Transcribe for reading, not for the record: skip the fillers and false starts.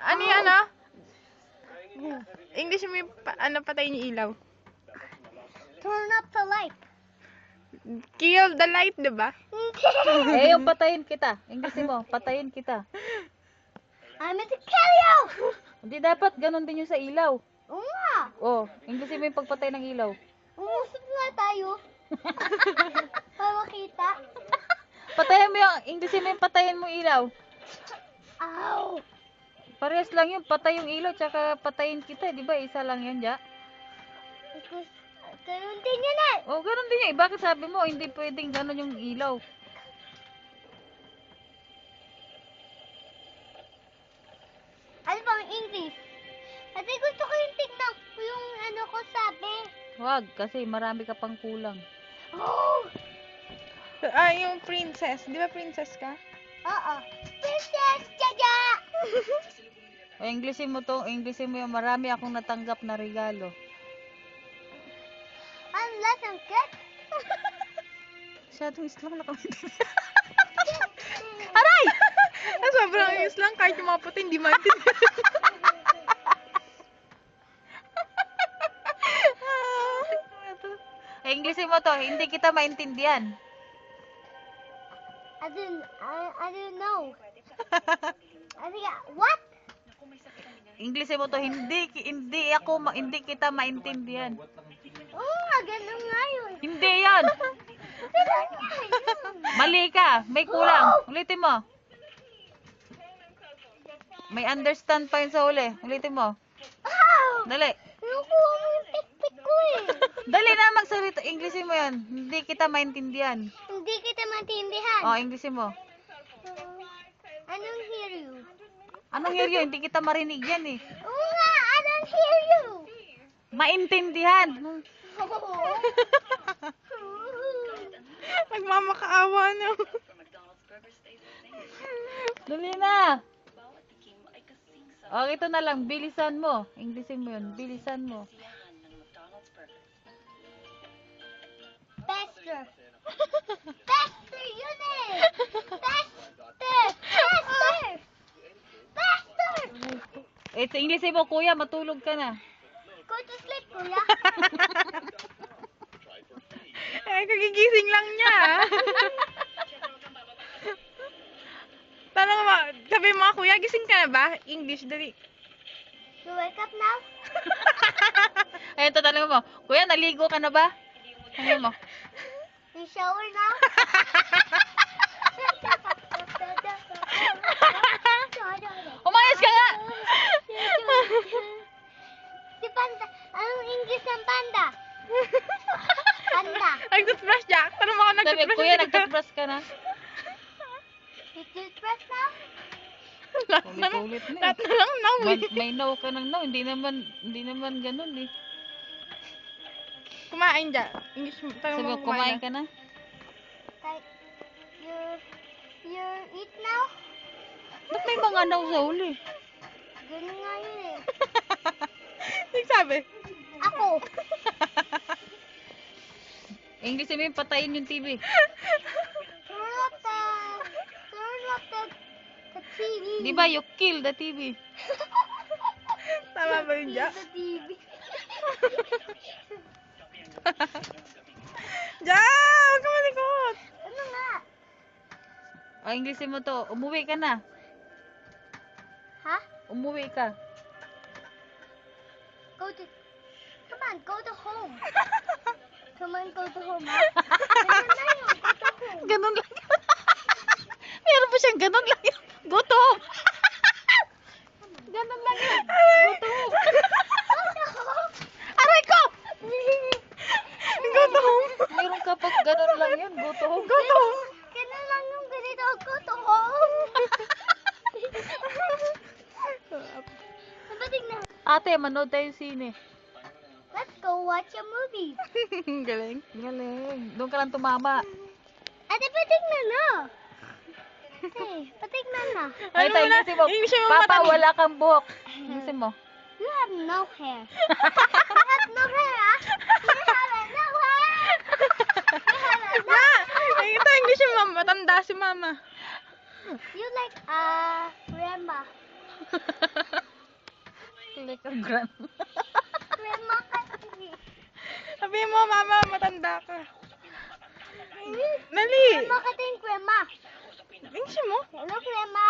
Ano yung ano? English mo yung patayin yung ilaw. Turn up the light. Kill the light, diba? Eh, yung patayin kita. English mo, patayin kita. I'm going to kill you! Hindi dapat, ganun din yung sa ilaw. Oo nga. Oh, English mo yung pagpatay ng ilaw. Umusap nga tayo. Para makita. Patayin mo yung, English mo yung patayin mo ilaw. Ow! Parehas lang yun, patay yung ilaw, tsaka patayin kita, di ba? Isa lang yun, ja? Because, ganun din yun eh. Oh, ganun din yun. Eh, bakit sabi mo, hindi pwedeng ganun yung ilaw? Ano bang English? Kasi gusto ko yung tignan ko yung ano ko sabi. Wag, kasi marami ka pang kulang. Oh! Yung princess. Di ba princess ka? Oo. Princess Jaja! O, Englishin mo to, Englishin mo yung marami akong natanggap na regalo. Unless I'm good. Masyadong islang nakamiti. Aray! Sobrang ayos lang. Kahit yung mga puti, hindi maintindihan. Englishin mo to, hindi kita maintindihan. I didn't know. I think, what? Englishin mo to, hindi kita maintindihan. Oo nga, ganun nga yun. Hindi yan. Ganun nga yun. Mali ka, may kulang. Ulitin mo. May understand pa yun sa uli. Ulitin mo. Ow! Dali. Nakuha mo yung pikpik ko eh. Dali na magsalita. Englishin mo yan. Hindi kita maintindihan. Hindi kita maintindihan. O, Englishin mo. Anong hear you? Anong hear you? Hindi kita marinig yan eh. Oo nga, I don't hear you. Maintindihan. Nagmamakaawa na. Dali na. O, ito na lang. Bilisan mo. Englishin mo yun. Bilisan mo. Faster. Faster, yun eh. Faster. Faster. Faster. Ito, Englishin mo, kuya. Matulog ka na. Go to sleep, kuya. Kagigising lang niya. Tanong mo, sabi mo, kuya, gising ka na ba? English, dali. You wake up now? Ayun, tatanong mo. Kuya, naligo ka na ba? Ano mo? You shower now? Umayos ka nga! Si Panda. Anong English ng panda? Panda. Nag-toothbrush, Jack. Tanong mo ako Sabi, nag-toothbrush. kuya, nag-toothbrush ka na? You toothbrush now? Ulit-ulit na Lahat eh. na lang now eh. May no ka ng no. Hindi naman ganun eh. Kumain, Jack. English, tanong Sabi mo mo, kung kumain kumain ka na? You eat now? Ba't may mga no sa uli? Ganun nga yun eh. Nagsabi. Ako. English mo yung patayin yung TV. Turn up the TV. Di ba, you kill the TV. Tama ba yun, Jack? The TV. Jack! Huwag ka malikot! Ano nga? O, English mo to. Umuwi ka na. Ha? Umuwi ka. Come on, go to home. Come on, go to home, ha? Ganun na yun, go to home. Ganun lang yun. Meron pa siyang ganun lang yun. Go to home. Ganun lang yun. Go to home. Aray ko! Go to home! Meron ka pag ganun lang yun. Go to home. Go to home! Ganun lang yung ganito, go to home. Nabating na. Ate, manood tayo sine. Let's go watch a movie. Galing. Galing. Doon ka lang tumama. Ate, patignan na. Hey, patignan na. Ay, tayo, English mo. English mo Papa, matamis. wala kang buhok. English mo. You have no hair. You have no hair, ah? You have no hair. You have no Ma! Ay, ito, English mo, mama. Matanda si mama. You like, grandma. like a grand. Crema kasi. Sabihin mo, mama, matanda ka. Dali. Crema kasi yung crema. Ingsi mo. Hello, crema.